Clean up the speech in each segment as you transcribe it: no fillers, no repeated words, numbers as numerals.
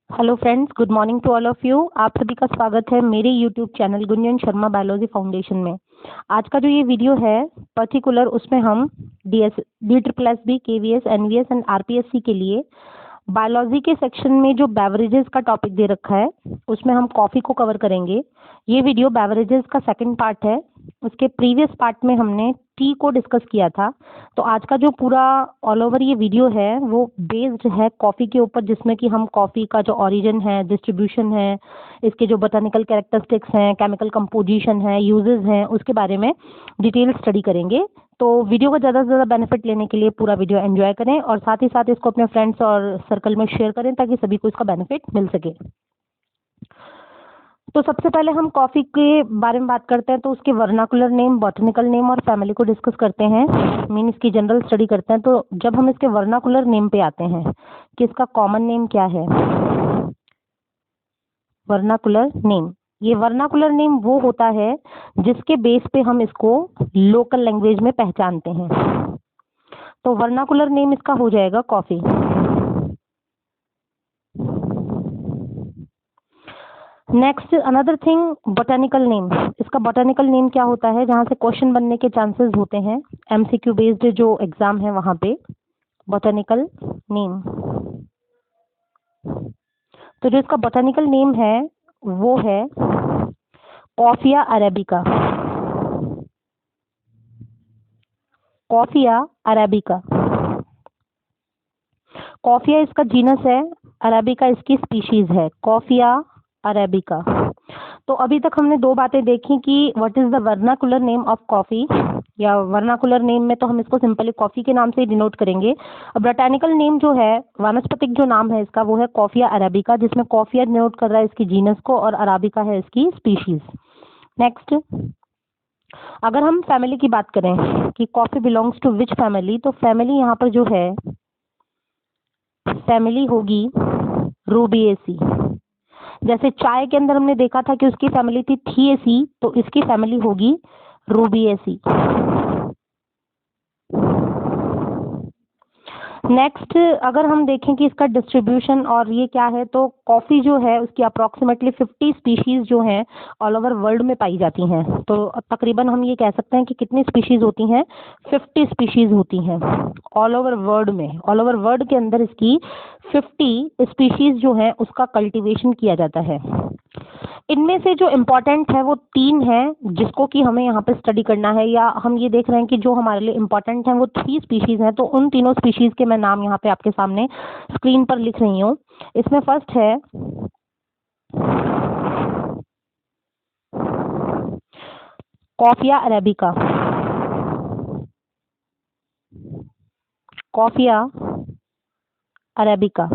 Hello friends, good morning to all of you. आप सभी का स्वागत है मेरे YouTube channel Gunjan Sharma biology foundation में। आज का जो ये वीडियो है पर्टिकुलर, उसमें हम D triple S B, KVS, NVS and RPSC के लिए बायोलॉजी के सेक्शन में जो बेवरेजेस का टॉपिक दे रखा है उसमें हम कॉफ़ी को कवर करेंगे। ये वीडियो बेवरेजेस का सेकंड पार्ट है। उसके प्रीवियस पार्ट में हमने टी को डिस्कस किया था। तो आज का जो पूरा ऑल ओवर ये वीडियो है वो बेस्ड है कॉफ़ी के ऊपर, जिसमें कि हम कॉफ़ी का जो ओरिजिन है, डिस्ट्रीब्यूशन है, इसके जो बोटानिकल कैरेक्टरिस्टिक्स हैं, केमिकल कंपोजिशन है, यूजेस हैं, उसके बारे में डिटेल स्टडी करेंगे। तो वीडियो का ज़्यादा से ज़्यादा बेनिफिट लेने के लिए पूरा वीडियो एंजॉय करें और साथ ही साथ इसको अपने फ्रेंड्स और सर्कल में शेयर करें ताकि सभी को इसका बेनिफिट मिल सके। तो सबसे पहले हम कॉफ़ी के बारे में बात करते हैं। तो उसके वर्नाकुलर नेम, बॉटनिकल नेम और फैमिली को डिस्कस करते हैं, मीन इसकी जनरल स्टडी करते हैं। तो जब हम इसके वर्नाकुलर नेम पे आते हैं कि इसका कॉमन नेम क्या है, वर्नाकुलर नेम, ये वर्नाकुलर नेम वो होता है जिसके बेस पे हम इसको लोकल लैंग्वेज में पहचानते हैं। तो वर्नाकुलर नेम इसका हो जाएगा coffee. Next another thing, botanical name. इसका बोटानिकल नेम क्या होता है, जहाँ से क्वेश्चन बनने के चांसेस होते हैं एमसीक्यू बेस्ड जो एग्जाम है वहाँ पे। बोटानिकल नेम, तो जो इसका बोटानिकल नेम है वो है coffea arabica. Coffea arabica, coffea इसका जीनस है, अरेबिका इसकी स्पीशीज है, कॉफिया अरेबिका। तो अभी तक हमने दो बातें देखी कि what is the vernacular name of coffee, या वर्नाकुलर नेम में तो हम इसको सिंपली कॉफी के नाम से ही डिनोट करेंगे। अब बोटानिकल नेम जो है, वानस्पतिक जो नाम है इसका, वो है कॉफिया अरेबिका, जिसमें कॉफिया डिनोट कर रहा है इसकी जीनस को और अराबिका है इसकी स्पीशीज। नेक्स्ट, अगर हम फैमिली की बात करें कि coffee belongs to which family, तो फैमिली यहाँ पर जो है फैमिली होगी रूबिएसी। जैसे चाय के अंदर हमने देखा था कि उसकी फैमिली थी थिएसी, तो इसकी फैमिली होगी रूबिएसी। नेक्स्ट, अगर हम देखें कि इसका डिस्ट्रीब्यूशन और ये क्या है, तो कॉफ़ी जो है उसकी अप्रॉक्सीमेटली 50 स्पीशीज़ जो हैं ऑल ओवर वर्ल्ड में पाई जाती हैं। तो तकरीबन हम ये कह सकते हैं कि कितनी स्पीशीज़ होती हैं, 50 स्पीशीज़ होती हैं ऑल ओवर वर्ल्ड में। ऑल ओवर वर्ल्ड के अंदर इसकी 50 स्पीशीज़ जो हैं उसका कल्टीवेशन किया जाता है। इनमें से जो इम्पोर्टेंट है वो तीन हैं जिसको कि हमें यहाँ पे स्टडी करना है, या हम ये देख रहे हैं कि जो हमारे लिए इम्पोर्टेंट हैं वो 3 स्पीशीज़ हैं। तो उन तीनों स्पीशीज़ के मैं नाम यहाँ पे आपके सामने स्क्रीन पर लिख रही हूँ। इसमें फर्स्ट है coffea arabica. Coffea arabica,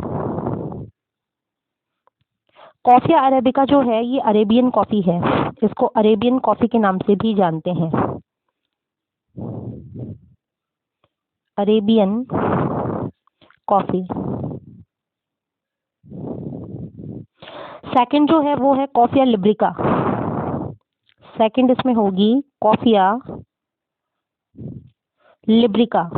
coffea arabica जो है ये अरेबियन कॉफ़ी है, इसको अरेबियन कॉफ़ी के नाम से भी जानते हैं, अरेबियन कॉफ़ी। सेकंड जो है वो है कॉफिया लिब्रिका। सेकंड इसमें होगी coffea liberica.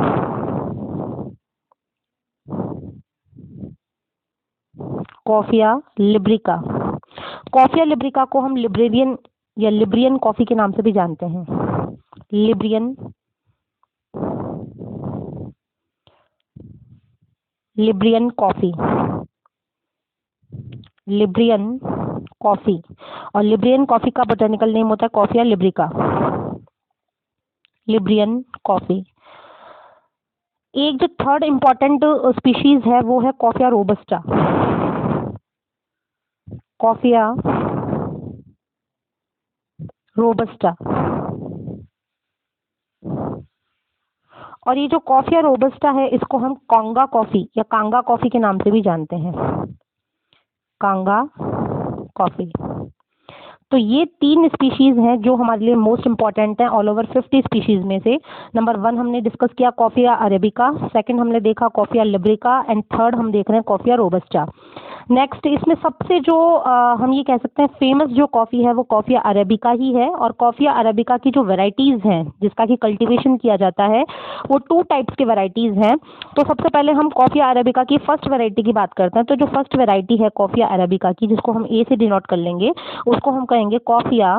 Coffea liberica, coffea liberica को हम लिब्रेरियन या लिब्रियन कॉफ़ी के नाम से भी जानते हैं, लिब्रियन, लिब्रियन कॉफ़ी, लिब्रियन कॉफ़ी। और लिब्रियन कॉफ़ी का बोटानिकल नेम होता है कॉफिया लिब्रिका, लिब्रियन कॉफ़ी। एक जो थर्ड इम्पॉर्टेंट स्पीशीज है वो है कॉफिया रोबस्टा। कॉफिया रोबस्टा, और ये जो कॉफिया रोबस्टा है इसको हम कांगा कॉफ़ी या कांगा कॉफ़ी के नाम से भी जानते हैं, कांगा कॉफ़ी। तो ये तीन स्पीशीज़ हैं जो हमारे लिए मोस्ट इंपॉर्टेंट हैं ऑल ओवर 50 स्पीशीज़ में से। नंबर 1 हमने डिस्कस किया कॉफिया अरेबिका, सेकंड हमने देखा कॉफिया लिब्रिका, एंड थर्ड हम देख रहे हैं कॉफिया रोबस्टा। नेक्स्ट इसमें सबसे जो हम ये कह सकते हैं फेमस जो कॉफ़ी है वो कॉफ़िया अरेबिका ही है। और कॉफ़िया अरेबिका की जो वैरायटीज़ हैं जिसका कि कल्टीवेशन किया जाता है वो 2 टाइप्स की वैरायटीज़ हैं। तो सबसे पहले हम कॉफ़िया अरेबिका की फर्स्ट वैरायटी की बात करते हैं। तो जो फर्स्ट वैरायटी है कॉफ़िया अरेबिका की, जिसको हम ए से डिनोट कर लेंगे, उसको हम कहेंगे coffea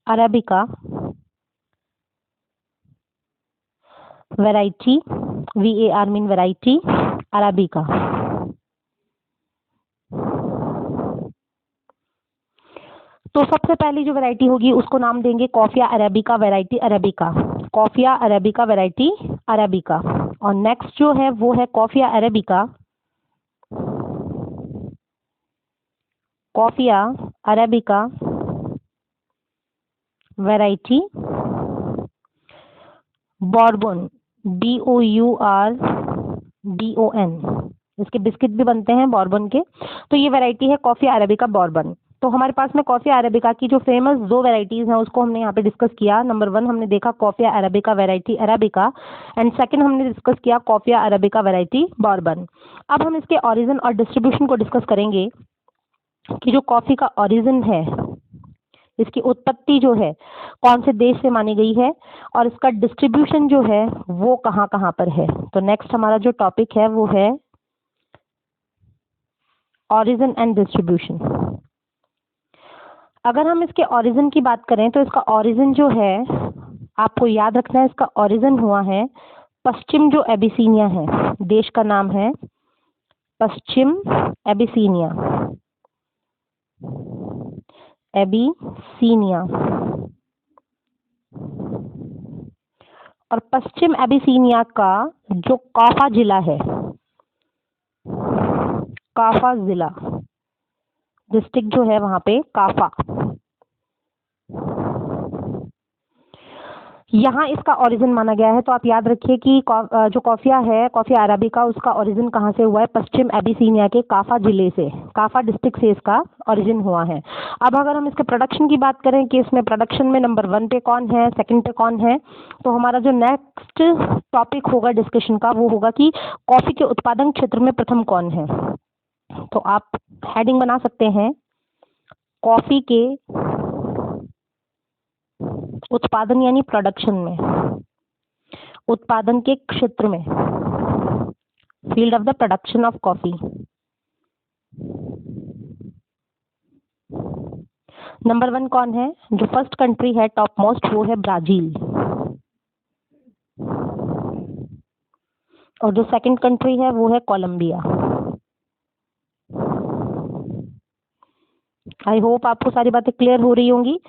arabica variety, VAR mean variety arabica. तो सबसे पहली जो वैरायटी होगी उसको नाम देंगे coffea arabica variety arabica, coffea arabica variety arabica. और नेक्स्ट जो है वो है coffea arabica, coffea arabica variety bourbon, BOURBON। इसके बिस्किट भी बनते हैं बॉर्बन के। तो ये वैरायटी है कॉफ़िया अरेबिका बॉर्बन। तो हमारे पास में कॉफ़िया अरेबिका की जो फेमस 2 वैरायटीज़ हैं उसको हमने यहाँ पे डिस्कस किया। नंबर 1 हमने देखा coffea arabica variety arabica and second हमने डिस्कस किया कॉफ़िया अरेबिका वैरायटी बॉर्बन। अब हम इसके ओरिजिन और डिस्ट्रीब्यूशन को डिस्कस करेंगे कि जो कॉफ़ी का ओरिजिन है, इसकी उत्पत्ति जो है कौन से देश से मानी गई है और इसका डिस्ट्रीब्यूशन जो है वो कहाँ कहाँ पर है। तो नेक्स्ट हमारा जो टॉपिक है वो है ओरिजिन एंड डिस्ट्रीब्यूशन। अगर हम इसके ओरिजिन की बात करें तो इसका ओरिजिन जो है आपको याद रखना है, इसका ओरिजिन हुआ है पश्चिम जो एबिसीनिया है, देश का नाम है पश्चिम एबिसीनिया, एबिसीनिया। और पश्चिम एबिसीनिया का जो काफा जिला है, काफा जिला डिस्ट्रिक्ट जो है वहां पे काफा, यहाँ इसका ओरिजिन माना गया है। तो आप याद रखिए कि जो कॉफ़िया है कॉफ़िया अरेबिका, उसका ओरिजिन कहाँ से हुआ है, पश्चिम एबिसीनिया के काफा जिले से, काफा डिस्ट्रिक्ट से इसका ओरिजिन हुआ है। अब अगर हम इसके प्रोडक्शन की बात करें कि इसमें प्रोडक्शन में नंबर 1 पे कौन है, सेकंड पे कौन है, तो हमारा जो नेक्स्ट टॉपिक होगा डिस्कशन का वो होगा कि कॉफ़ी के उत्पादन क्षेत्र में प्रथम कौन है। तो आप हेडिंग बना सकते हैं कॉफ़ी के उत्पादन यानी प्रोडक्शन में, उत्पादन के क्षेत्र में, field of the production of coffee. Number 1 कौन है, जो फर्स्ट कंट्री है टॉप मोस्ट वो है ब्राजील। और जो सेकंड कंट्री है वो है कोलंबिया। आई होप आपको सारी बातें क्लियर हो रही होंगी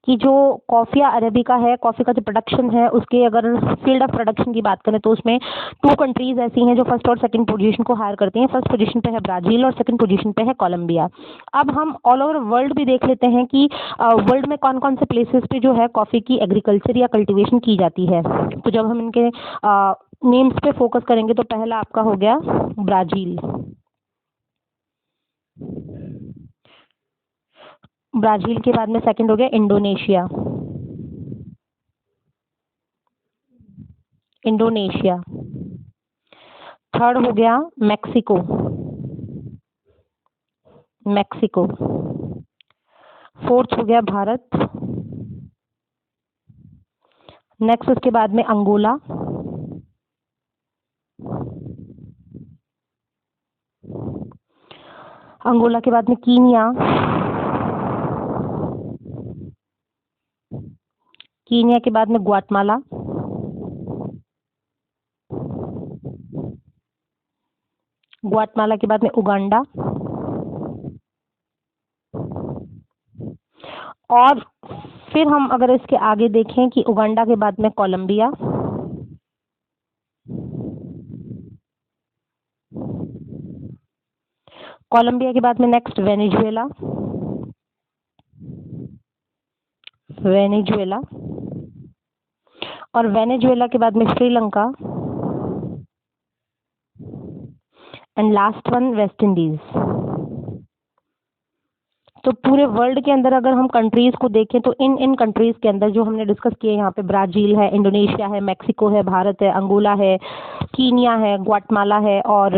कि जो कॉफ़िया अरेबिका है, कॉफ़ी का जो प्रोडक्शन है उसके अगर फील्ड ऑफ प्रोडक्शन की बात करें तो उसमें 2 कंट्रीज ऐसी हैं जो फर्स्ट और सेकंड पोजीशन को हायर करती हैं। फर्स्ट पोजीशन पे है ब्राज़ील और सेकंड पोजीशन पे है कोलंबिया। अब हम ऑल ओवर वर्ल्ड भी देख लेते हैं कि वर्ल्ड में कौन कौन से प्लेसेस पे जो है कॉफ़ी की एग्रीकल्चर या कल्टिवेशन की जाती है। तो जब हम इनके नेम्स पे फोकस करेंगे तो पहला आपका हो गया ब्राज़ील, ब्राज़ील के बाद में सेकंड हो गया इंडोनेशिया, इंडोनेशिया। थर्ड हो गया मैक्सिको, मैक्सिको। फोर्थ हो गया भारत। नेक्स्ट उसके बाद में अंगोला, अंगोला के बाद में कीनिया, कीनिया के बाद में ग्वाटेमाला, ग्वाटेमाला के बाद में उगांडा, और फिर हम अगर इसके आगे देखें कि उगांडा के बाद में कोलंबिया, कोलंबिया के बाद में नेक्स्ट वेनेजुएला, वेनेजुएला, और वेनेजुएला के बाद में Sri Lanka and last one West Indies. तो पूरे वर्ल्ड के अंदर अगर हम कंट्रीज़ को देखें तो इन कंट्रीज़ के अंदर जो हमने डिस्कस किए, यहाँ पे ब्राज़ील है, इंडोनेशिया है, मेक्सिको है, भारत है, अंगोला है, कीनिया है, ग्वाटेमाला है और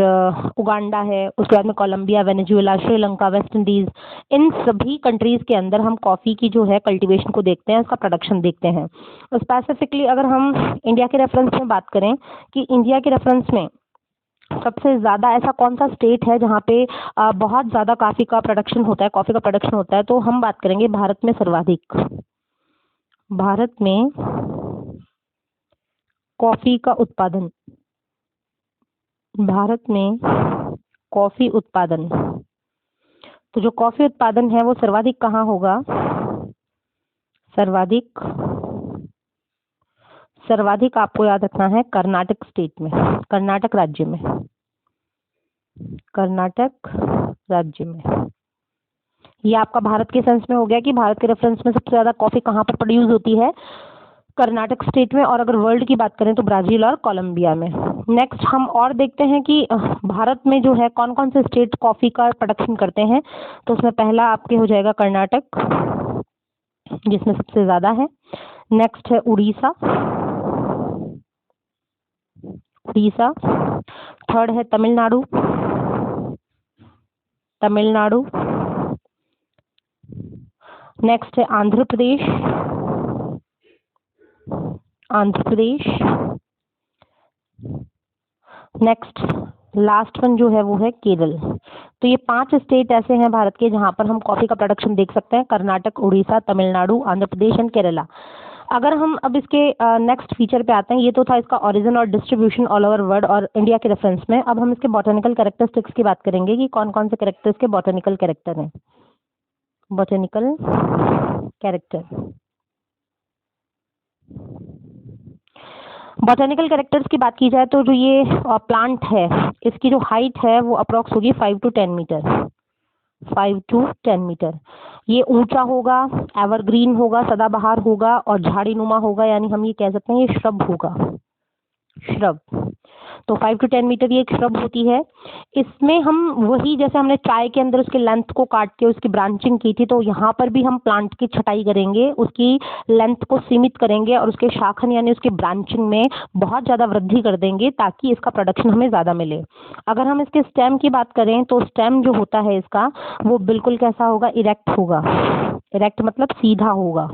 उगांडा है, उसके बाद में Colombia, Venezuela, Sri Lanka, West Indies, इन सभी कंट्रीज़ के अंदर हम कॉफ़ी की जो है कल्टीवेशन को देखते हैं, इसका प्रोडक्शन देखते हैं। स्पेसिफिकली अगर हम इंडिया के रेफरेंस में बात करें कि इंडिया के रेफरेंस में सबसे ज़्यादा ऐसा कौन सा स्टेट है जहाँ पे बहुत ज़्यादा कॉफ़ी का प्रोडक्शन होता है, कॉफ़ी का प्रोडक्शन होता है, तो हम बात करेंगे भारत में सर्वाधिक। भारत में कॉफ़ी का उत्पादन, भारत में कॉफ़ी उत्पादन, तो जो कॉफ़ी उत्पादन है वो सर्वाधिक कहाँ होगा? सर्वाधिक आपको याद रखना है कर्नाटक स्टेट में, कर्नाटक राज्य में, कर्नाटक राज्य में। ये आपका भारत के सेंस में हो गया कि भारत के रेफरेंस में सबसे ज़्यादा कॉफ़ी कहाँ पर प्रोड्यूस होती है? कर्नाटक स्टेट में। और अगर वर्ल्ड की बात करें तो ब्राज़ील और कोलंबिया में। नेक्स्ट हम और देखते हैं कि भारत में जो है कौन कौन से स्टेट कॉफ़ी का प्रोडक्शन करते हैं। तो उसमें पहला आपके हो जाएगा कर्नाटक, जिसमें सबसे ज़्यादा है। नेक्स्ट है उड़ीसा, उड़ीसा। थर्ड है तमिलनाडु, तमिलनाडु। नेक्स्ट है Andhra Pradesh, Andhra Pradesh. Next last one जो है वो है केरल। तो ये 5 स्टेट ऐसे हैं भारत के जहाँ पर हम कॉफ़ी का प्रोडक्शन देख सकते हैं, कर्नाटक, उड़ीसा, तमिलनाडु, आंध्र प्रदेश एंड केरला। अगर हम अब इसके नेक्स्ट फीचर पे आते हैं, ये तो था इसका ओरिजिन और डिस्ट्रीब्यूशन ऑल ओवर वर्ल्ड और इंडिया के रेफरेंस में। अब हम इसके बॉटनिकल कैरेक्टरिस्टिक्स की बात करेंगे कि कौन कौन से कैरेक्टर्स के बॉटनिकल कैरेक्टर हैं। बॉटनिकल कैरेक्टर, बॉटनिकल कैरेक्टर्स की बात की जाए तो जो ये प्लांट है, इसकी जो हाइट है वो अप्रॉक्स होगी 5 to 10 मीटर, 5 to 10 मीटर। ये ऊंचा होगा, एवरग्रीन होगा, सदाबहार होगा और झाड़ीनुमा होगा, यानी हम ये कह सकते हैं ये श्रब होगा, श्रब। तो 5 to 10 मीटर ये एक श्रब होती है। इसमें हम वही जैसे हमने चाय के अंदर उसके लेंथ को काट के उसकी ब्रांचिंग की थी, तो यहाँ पर भी हम प्लांट की छटाई करेंगे, उसकी लेंथ को सीमित करेंगे और उसके शाखन यानी उसकी ब्रांचिंग में बहुत ज़्यादा वृद्धि कर देंगे ताकि इसका प्रोडक्शन हमें ज़्यादा मिले। अगर हम इसके स्टेम की बात करें तो स्टेम जो होता है इसका वो बिल्कुल कैसा होगा? इरेक्ट होगा। इरेक्ट मतलब सीधा होगा।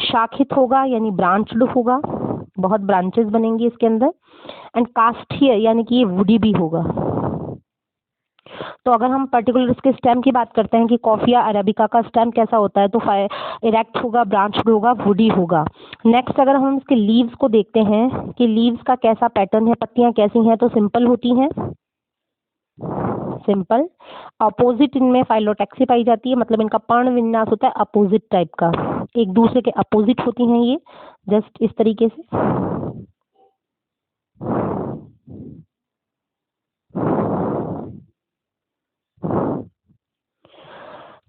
शाखित होगा यानी ब्रांच्ड होगा, बहुत ब्रांचेस बनेंगी इसके अंदर। एंड कास्टियर यानी कि ये वुडी भी होगा। तो अगर हम पर्टिकुलर इसके स्टेम की बात करते हैं कि कॉफिया अरेबिका का स्टेम कैसा होता है, तो इरेक्ट होगा, ब्रांच्ड होगा, वुडी होगा। नेक्स्ट अगर हम इसके लीव्स को देखते हैं कि लीव्स का कैसा पैटर्न है, पत्तियां कैसी हैं, तो सिंपल होती हैं, सिंपल। अपोजिट इनमें फाइलोटैक्सी पाई जाती है, मतलब इनका पर्ण विन्यास होता है अपोजिट टाइप का, एक दूसरे के अपोजिट होती हैं ये, जस्ट इस तरीके से।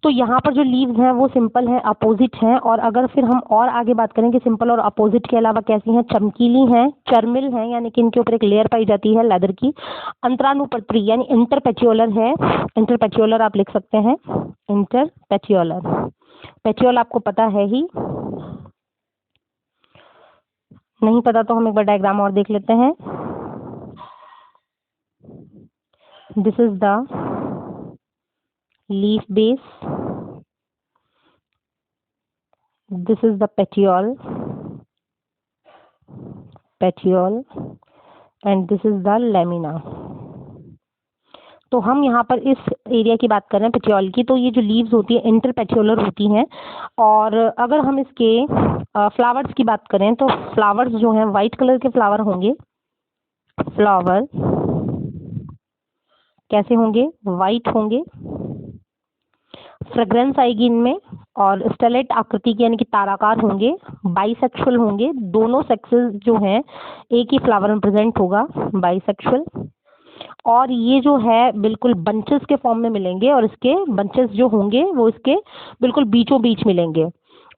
तो यहाँ पर जो लीव्स हैं वो सिंपल हैं, अपोजिट हैं। और अगर फिर हम और आगे बात करें कि सिंपल और अपोजिट के अलावा कैसी हैं, चमकीली हैं, चर्मिल हैं, यानी कि इनके ऊपर एक लेयर पाई जाती है लेदर की। अंतरानुपत्री यानी इंटरपेट्यूलर है, इंटरपेट्यूलर आप लिख सकते हैं, इंटरपेट्यूलर। पेट्यूल आपको पता है ही, नहीं पता तो हम एक बार डायग्राम और देख लेते हैं। This is the leaf base, this is the petiole, petiole and this is the lamina। तो हम यहाँ पर इस एरिया की बात कर रहे हैं पेटियोल की। तो ये जो लीव्स होती है इंटरपेट्यूलर होती हैं। और अगर हम इसके फ्लावर्स की बात करें तो फ्लावर्स जो हैं वाइट कलर के फ्लावर होंगे, फ्लावर कैसे होंगे? वाइट होंगे। फ्रेग्रेंस आएगी इनमें और स्टेलेट आकृति की यानी कि ताराकार होंगे, बाइसेक्सुअल होंगे, दोनों सेक्सेस जो हैं एक ही फ्लावर में प्रेजेंट होगा, बाइसेक्सुअल। और ये जो है बिल्कुल बंचेस के फॉर्म में मिलेंगे और इसके बंचेस जो होंगे वो इसके बिल्कुल बीचों बीच मिलेंगे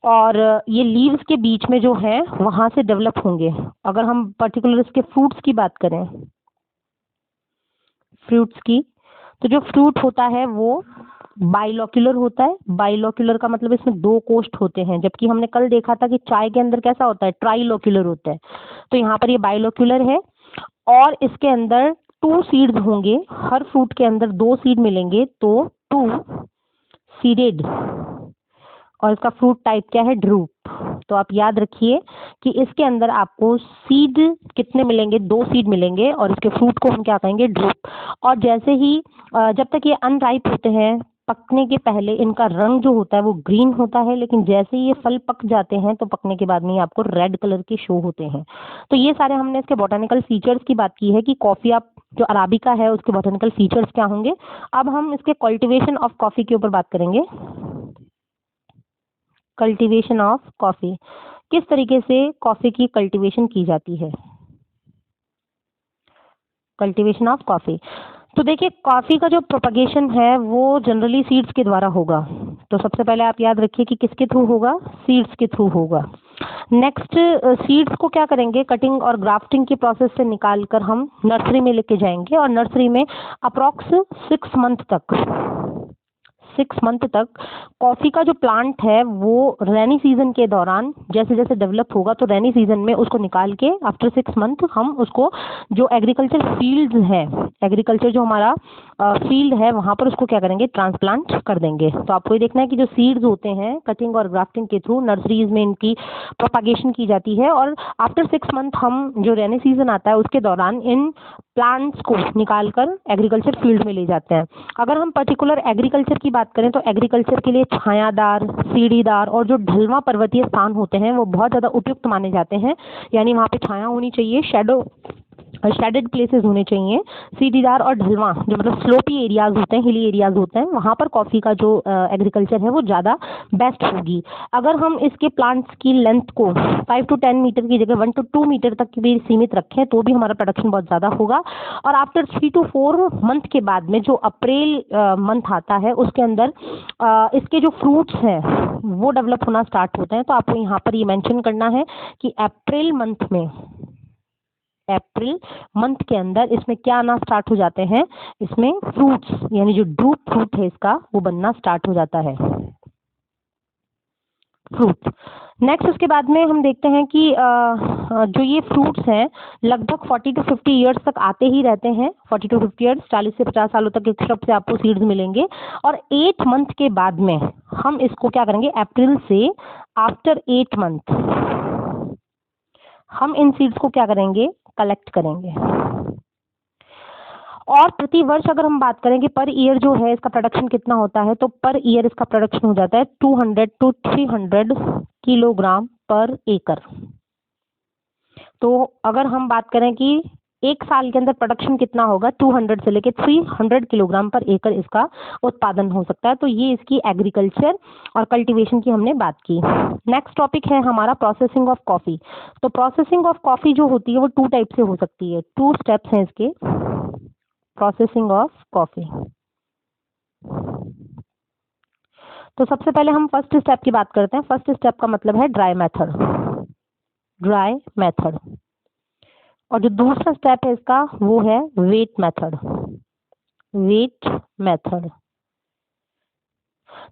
और ये लीव्स के बीच में जो है वहाँ से डेवलप होंगे। अगर हम पर्टिकुलर इसके फ्रूट्स की बात करें, फ्रूट्स की, तो जो फ्रूट होता है वो बाइलोक्यूलर होता है। बाइलोक्यूलर का मतलब इसमें दो कोष्ठ होते हैं, जबकि हमने कल देखा था कि चाय के अंदर कैसा होता है, ट्राइलोक्यूलर होता है। तो यहाँ पर ये बाइलोक्यूलर है और इसके अंदर 2 सीड्स होंगे। हर फ्रूट के अंदर 2 सीड मिलेंगे, तो 2 सीडेड। और इसका फ्रूट टाइप क्या है, ड्रूप। तो आप याद रखिए कि इसके अंदर आपको सीड कितने मिलेंगे, 2 सीड मिलेंगे, और इसके फ्रूट को हम क्या कहेंगे, ड्रूप। और जैसे ही जब तक ये अनराइप होते हैं, पकने के पहले इनका रंग जो होता है वो ग्रीन होता है, लेकिन जैसे ही ये फल पक जाते हैं तो पकने के बाद में ये आपको रेड कलर के शो होते हैं। तो ये सारे हमने इसके बॉटनिकल फीचर्स की बात की है कि कॉफ़ी आप जो अराबिका है उसके बॉटनिकल फीचर्स क्या होंगे। अब हम इसके कल्टीवेशन ऑफ कॉफ़ी के ऊपर बात करेंगे। कल्टीवेशन ऑफ कॉफ़ी, किस तरीके से कॉफ़ी की कल्टीवेशन की जाती है। कल्टीवेशन ऑफ कॉफ़ी, तो देखिए कॉफ़ी का जो प्रोपगेशन है वो जनरली सीड्स के द्वारा होगा। तो सबसे पहले आप याद रखिए कि किसके थ्रू होगा, सीड्स के थ्रू होगा। नेक्स्ट, सीड्स को क्या करेंगे, कटिंग और ग्राफ्टिंग की प्रोसेस से निकाल कर हम नर्सरी में लेके जाएंगे, और नर्सरी में अप्रॉक्स 6 मंथ तक कॉफ़ी का जो प्लांट है वो रेनी सीजन के दौरान जैसे जैसे डेवलप होगा, तो रेनी सीजन में उसको निकाल के आफ्टर 6 मंथ हम उसको जो एग्रीकल्चर फील्ड है, एग्रीकल्चर जो हमारा फील्ड है वहाँ पर उसको क्या करेंगे, ट्रांसप्लांट कर देंगे। तो आपको ये देखना है कि जो सीड्स होते हैं कटिंग और ग्राफ्टिंग के थ्रू नर्सरीज में इनकी प्रोपागेशन की जाती है, और आफ्टर 6 मंथ हम जो रेनी सीजन आता है उसके दौरान इन प्लांट्स को निकाल कर एग्रीकल्चर फील्ड में ले जाते हैं। अगर हम पर्टिकुलर एग्रीकल्चर की बात करें तो एग्रीकल्चर के लिए छायादार, सीढ़ीदार और जो ढलवा पर्वतीय स्थान होते हैं वो बहुत ज़्यादा उपयुक्त माने जाते हैं। यानी वहाँ पे छाया होनी चाहिए, शेडेड प्लेसेस होने चाहिए। सीढ़ीदार और ढलवा जो मतलब स्लोपी एरियाज होते हैं, हिली एरियाज होते हैं, वहाँ पर कॉफ़ी का जो एग्रीकल्चर है वो ज़्यादा बेस्ट होगी। अगर हम इसके प्लांट्स की लेंथ को 5 to 10 मीटर की जगह 1 to 2 मीटर तक भी सीमित रखें तो भी हमारा प्रोडक्शन बहुत ज़्यादा होगा। और आफ्टर 3 to 4 मंथ के बाद में जो अप्रैल मंथ आता है उसके अंदर इसके जो फ्रूट्स हैं वो डेवलप होना स्टार्ट होते हैं। तो आपको यहाँ पर ये मेंशन करना है कि अप्रैल मंथ के अंदर इसमें क्या आना स्टार्ट हो जाते हैं, इसमें फ्रूट्स यानी जो ड्रूप फ्रूट है इसका वो बनना स्टार्ट हो जाता है, फ्रूट। नेक्स्ट उसके बाद में हम देखते हैं कि जो ये फ्रूट्स हैं लगभग 40 to 50 ईयर्स तक आते ही रहते हैं। 40 to 50 ईयर्स, 40 से 50 सालों तक एक शब्द से आपको सीड्स मिलेंगे। और 8 मंथ के बाद में हम इसको क्या करेंगे, अप्रैल से आफ्टर 8 मंथ हम इन सीड्स को क्या करेंगे, कलेक्ट करेंगे। और प्रति वर्ष अगर हम बात करें कि पर ईयर जो है इसका प्रोडक्शन कितना होता है, तो पर ईयर इसका प्रोडक्शन हो जाता है 200 to 300 किलोग्राम पर एकड़। तो अगर हम बात करें कि एक साल के अंदर प्रोडक्शन कितना होगा, 200 से लेकर 300 किलोग्राम पर एकड़ इसका उत्पादन हो सकता है। तो ये इसकी एग्रीकल्चर और कल्टीवेशन की हमने बात की। नेक्स्ट टॉपिक है हमारा प्रोसेसिंग ऑफ कॉफ़ी। तो प्रोसेसिंग ऑफ कॉफ़ी जो होती है वो 2 टाइप से हो सकती है, 2 स्टेप्स हैं इसके प्रोसेसिंग ऑफ कॉफ़ी। तो सबसे पहले हम फर्स्ट स्टेप की बात करते हैं। फर्स्ट स्टेप का मतलब है ड्राई मेथड। और जो दूसरा स्टेप है इसका वो है वेट मेथड।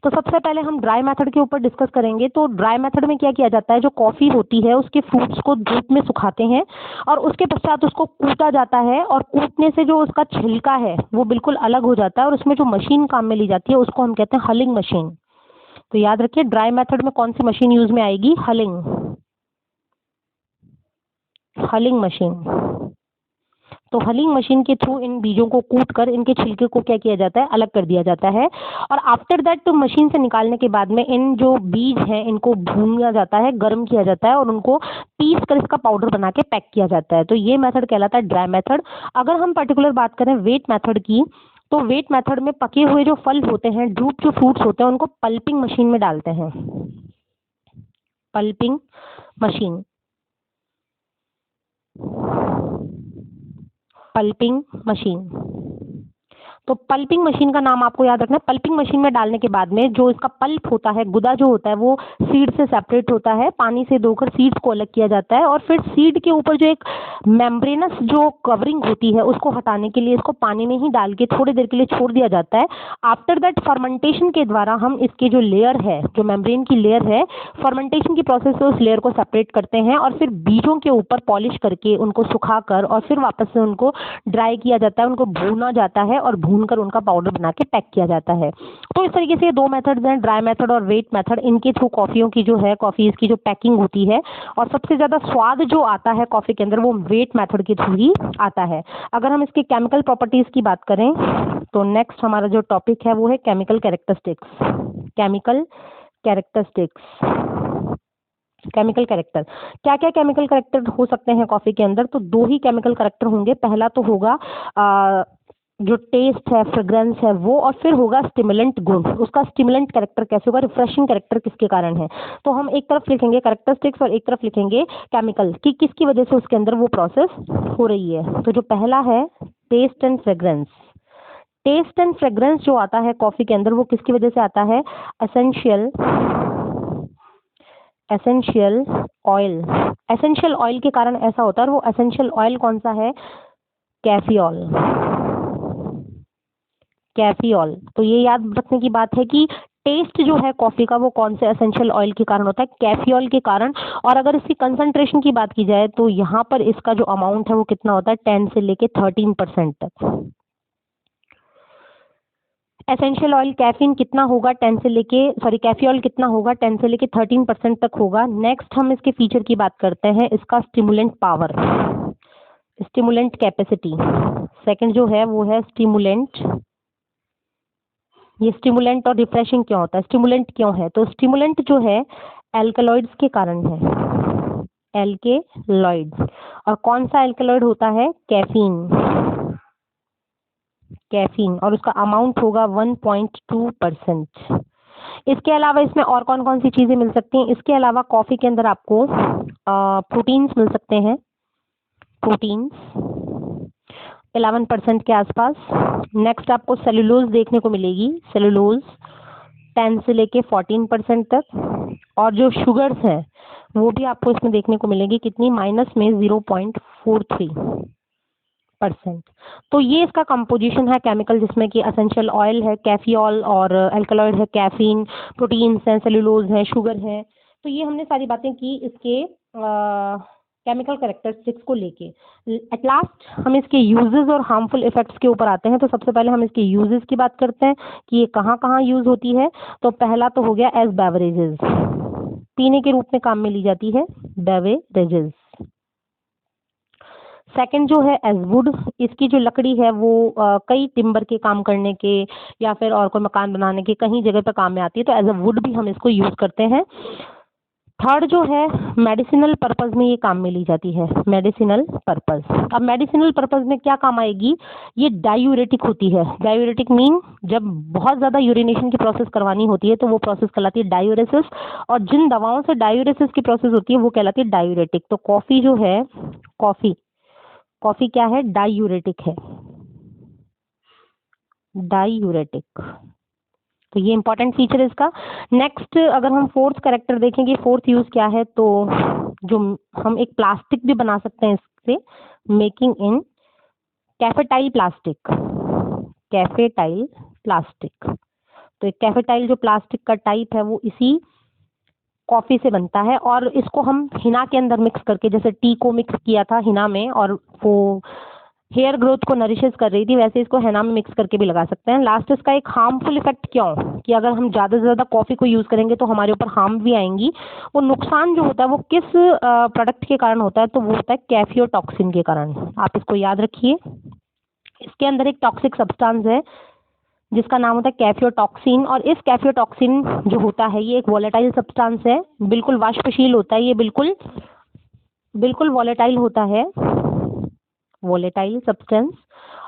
तो सबसे पहले हम ड्राई मेथड के ऊपर डिस्कस करेंगे। तो ड्राई मेथड में क्या किया जाता है, जो कॉफ़ी होती है उसके फ्रूट्स को धूप में सुखाते हैं और उसके पश्चात उसको कूटा जाता है, और कूटने से जो उसका छिलका है वो बिल्कुल अलग हो जाता है, और उसमें जो मशीन काम में ली जाती है उसको हम कहते हैं हलिंग मशीन। तो याद रखिए ड्राई मेथड में कौन सी मशीन यूज में आएगी, हलिंग मशीन। तो हलिंग मशीन के थ्रू इन बीजों को कूट कर इनके छिलके को क्या किया जाता है, अलग कर दिया जाता है। और आफ्टर दैट तो मशीन से निकालने के बाद में इन जो बीज हैं इनको भूना जाता है, गर्म किया जाता है, और उनको पीस कर इसका पाउडर बना के पैक किया जाता है। तो ये मेथड कहलाता है ड्राई मेथड। अगर हम पर्टिकुलर बात करें वेट मेथड की, तो वेट मेथड में पके हुए जो फल होते हैं, ड्रूप जो फ्रूट्स होते हैं, उनको पल्पिंग मशीन में डालते हैं, पल्पिंग मशीन। तो पल्पिंग मशीन का नाम आपको याद रखना है। पल्पिंग मशीन में डालने के बाद में जो इसका पल्प होता है, गुदा जो होता है, वो सीड से सेपरेट होता है, पानी से धोकर सीड्स को अलग किया जाता है और फिर सीड के ऊपर जो एक मेम्ब्रेनस जो कवरिंग होती है उसको हटाने के लिए इसको पानी में ही डाल के थोड़ी देर के लिए छोड़ दिया जाता है। आफ्टर दैट फर्मेंटेशन के द्वारा हम इसके जो लेयर है, जो मेम्ब्रेन की लेयर है, फर्मेंटेशन की प्रोसेस से उस लेयर को सेपरेट करते हैं और फिर बीजों के ऊपर पॉलिश करके उनको सुखाकर और फिर वापस से उनको ड्राई किया जाता है, उनको भूना जाता है और भूनकर उनका पाउडर बना के पैक किया जाता है। तो इस तरीके से ये दो मेथड्स हैं, ड्राई मेथड और वेट मेथड। इनके थ्रू कॉफ़ियों की जो है, कॉफ़ीज़ की जो पैकिंग होती है और सबसे ज़्यादा स्वाद जो आता है कॉफ़ी के अंदर वो वेट मेथड के थ्रू ही आता है। अगर हम इसके केमिकल प्रॉपर्टीज़ की बात करें तो नेक्स्ट हमारा जो टॉपिक है वो है chemical characteristics. Chemical characteristics, chemical character. क्या क्या केमिकल कैरेक्टर हो सकते हैं कॉफ़ी के अंदर? तो दो ही केमिकल कैरेक्टर होंगे। पहला तो होगा जो टेस्ट है, फ्रेग्रेंस है वो, और फिर होगा स्टिमुलेंट गुण। उसका स्टिमुलेंट कैरेक्टर कैसे होगा, रिफ्रेशिंग कैरेक्टर किसके कारण है। तो हम एक तरफ लिखेंगे कैरेक्टरिस्टिक्स और एक तरफ लिखेंगे केमिकल कि किसकी वजह से उसके अंदर वो प्रोसेस हो रही है। तो जो पहला है taste and fragrance. Taste and fragrance जो आता है कॉफ़ी के अंदर वो किसकी वजह से आता है? Essential oil. एसेंशियल ऑयल के कारण ऐसा होता है और वो एसेंशियल ऑयल कौन सा है? कैफियोल। कैफियोल। तो ये याद रखने की बात है कि टेस्ट जो है कॉफ़ी का वो कौन से एसेंशियल ऑयल के कारण होता है? कैफियोल के कारण। और अगर इसकी कंसंट्रेशन की बात की जाए तो यहाँ पर इसका जो अमाउंट है वो कितना होता है? 10 से लेके 13% तक। एसेंशियल ऑयल कैफीन कितना होगा? 10 से लेके कैफियोल कितना होगा? 10 से लेके 13% तक होगा। नेक्स्ट हम इसके फीचर की बात करते हैं, इसका stimulant power, stimulant capacity. Second जो है वो है स्टिमुलेंट। ये स्टिमुलेंट और रिफ्रेशिंग क्यों होता है? स्टिमुलेंट क्यों है? तो स्टिमुलेंट जो है एल्कलॉइड्स के कारण है, एल्केलॉइड्स। और कौन सा एल्कलॉइड होता है? कैफीन। कैफीन, और उसका अमाउंट होगा 1.2%। इसके अलावा इसमें और कौन कौन सी चीज़ें मिल सकती हैं? इसके अलावा कॉफ़ी के अंदर आपको प्रोटीन्स मिल सकते हैं, प्रोटीन्स 11% के आसपास। नेक्स्ट आपको सेलुलोज देखने को मिलेगी, सेलुलोज 10 से लेके 14% तक। और जो शुगर्स हैं वो भी आपको इसमें देखने को मिलेगी, कितनी? माइनस में 0.43%। तो ये इसका कंपोजिशन है केमिकल, जिसमें कि एसेंशियल ऑयल है कैफियोल और एल्कलॉइड है कैफीन, प्रोटीन्स हैं, सेलुलोज है, शुगर है। तो ये हमने सारी बातें की इसके केमिकल कैरेक्टरिस्टिक्स को लेके। एट लास्ट हम इसके यूजेस और हार्मफुल इफेक्ट्स के ऊपर आते हैं। तो सबसे पहले हम इसके यूजेस की बात करते हैं कि ये कहाँ कहाँ यूज होती है। तो पहला तो हो गया एज बेवरेजेस, पीने के रूप में काम में ली जाती है, बेवरेजेस। सेकंड जो है एज वुड, इसकी जो लकड़ी है वो कई टिम्बर के काम करने के या फिर और कोई मकान बनाने के कहीं जगह पर काम में आती है, तो एज अ वुड भी हम इसको यूज करते हैं। थर्ड जो है मेडिसिनल पर्पस में ये काम में ली जाती है, मेडिसिनल पर्पस। अब मेडिसिनल पर्पस में क्या काम आएगी? ये डायूरेटिक होती है। डायूरेटिक मीन जब बहुत ज़्यादा यूरिनेशन की प्रोसेस करवानी होती है तो वो प्रोसेस कहलाती है डायूरेसिस, और जिन दवाओं से डायूरेसिस की प्रोसेस होती है वो कहलाती है डायूरेटिक। तो कॉफ़ी जो है, कॉफ़ी क्या है? डायूरेटिक है, डायूरेटिक। तो ये इंपॉर्टेंट फीचर है इसका। नेक्स्ट अगर हम फोर्थ कैरेक्टर देखेंगे, फोर्थ यूज क्या है, तो जो हम एक प्लास्टिक भी बना सकते हैं इससे, मेकिंग इन कैफेटाइल प्लास्टिक, कैफेटाइल प्लास्टिक। तो एक कैफेटाइल जो प्लास्टिक का टाइप है वो इसी कॉफ़ी से बनता है, और इसको हम हिना के अंदर मिक्स करके, जैसे टी को मिक्स किया था हिना में और वो हेयर ग्रोथ को नरिशेस कर रही थी, वैसे इसको हेना में मिक्स करके भी लगा सकते हैं। लास्ट इसका एक हार्मफुल इफेक्ट क्यों, कि अगर हम ज़्यादा से ज़्यादा कॉफ़ी को यूज़ करेंगे तो हमारे ऊपर हार्म भी आएंगी। वो नुकसान जो होता है वो किस प्रोडक्ट के कारण होता है, तो वो होता है कैफियोटॉक्सिन के कारण। आप इसको याद रखिए। इसके अंदर एक टॉक्सिक सब्सटेंस है जिसका नाम होता है कैफियोटॉक्सिन, और इस कैफियोटॉक्सिन जो होता है ये एक वॉलेटाइल सब्सटेंस है, बिल्कुल वाष्पशील होता है, ये बिल्कुल वॉलेटाइल होता है, वॉलेटाइल सब्सटेंस।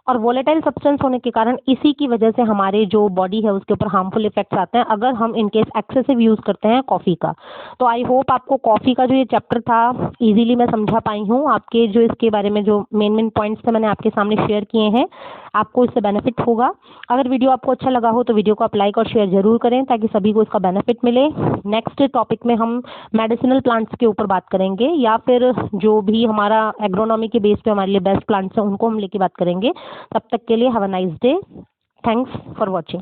और वोलेटाइल सब्सटेंस होने के कारण इसी की वजह से हमारे जो बॉडी है उसके ऊपर हार्मफुल इफेक्ट्स आते हैं अगर हम इन केस एक्सेसिव यूज़ करते हैं कॉफ़ी का। तो आई होप आपको कॉफ़ी का जो ये चैप्टर था इजीली मैं समझा पाई हूँ। आपके जो इसके बारे में जो मेन मेन पॉइंट्स थे मैंने आपके सामने शेयर किए हैं, आपको इससे बेनिफिट होगा। अगर वीडियो आपको अच्छा लगा हो तो वीडियो को आप लाइक और शेयर जरूर करें ताकि सभी को इसका बेनिफिट मिले। नेक्स्ट टॉपिक में हम मेडिसिनल प्लांट्स के ऊपर बात करेंगे या फिर जो भी हमारा एग्रोनॉमी के बेस पे हमारे लिए बेस्ट प्लांट्स हैं उनको हम लेके बात करेंगे। तब तक के लिए have a nice day. Thanks for watching.